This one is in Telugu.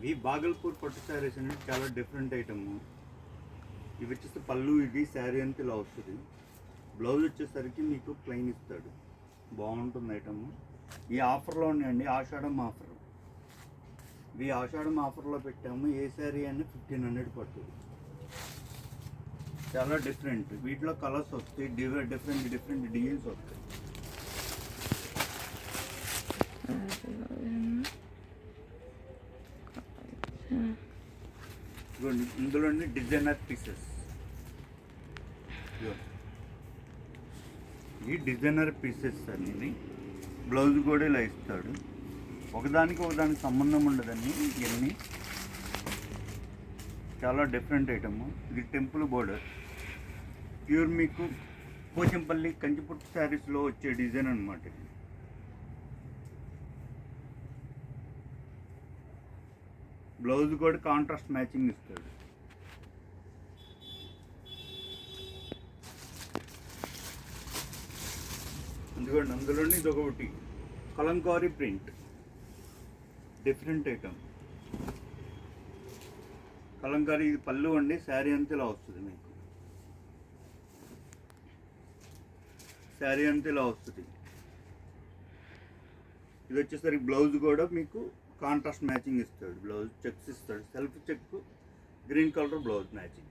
ఈ బాగల్పూర్ పట్టు శారీస్ అనేది చాలా డిఫరెంట్ ఐటమ్. ఇవి వచ్చేసి పళ్ళు, ఇది శారీ అంతా ఇలా వస్తుంది. బ్లౌజ్ వచ్చేసరికి మీకు ప్లెయిన్ ఇస్తాడు. బాగుంటుంది ఐటమ్. ఈ ఆఫర్లో ఉన్నాయండి, ఆషాఢం ఆఫర్. ఇవి ఆషాఢం ఆఫర్లో పెట్టాము. ఏ శారీ అని 1500 పడుతుంది. చాలా డిఫరెంట్. వీటిలో కలర్స్ వస్తాయి, డిఫరెంట్ డిఫరెంట్ డిజైన్స్ వస్తాయి. ఇందులోని డిజైనర్ పీసెస్. ఈ డిజైనర్ పీసెస్ అనేది బ్లౌజ్ కూడా ఇలా ఇస్తాడు. ఒకదానికి సంబంధం ఉండదండి. ఇవన్నీ చాలా డిఫరెంట్ ఐటమ్. ఇది టెంపుల్ బోర్డర్, ప్యూర్ మీకు పోచంపల్లి కంచిపుట్టు శారీస్లో వచ్చే డిజైన్ అనమాట. ఇది బ్లౌజ్ కూడా కాంట్రాస్ట్ మ్యాచింగ్ ఇస్తాడు. ఎందుకంటే అందులోని ఇది ఒకటి Kalamkari print, different item. Kalamkari ఇది పళ్ళు అండి. శారీ అంతా ఇలా వస్తుంది మీకు. శారీ అంతా ఇలా వస్తుంది. ఇది వచ్చేసరికి బ్లౌజ్ కూడా మీకు కాంట్రాస్ట్ మ్యాచింగ్ ఇస్తాడు. బ్లౌజ్ చెక్స్ ఇస్తాడు, self check, green colour blouse matching.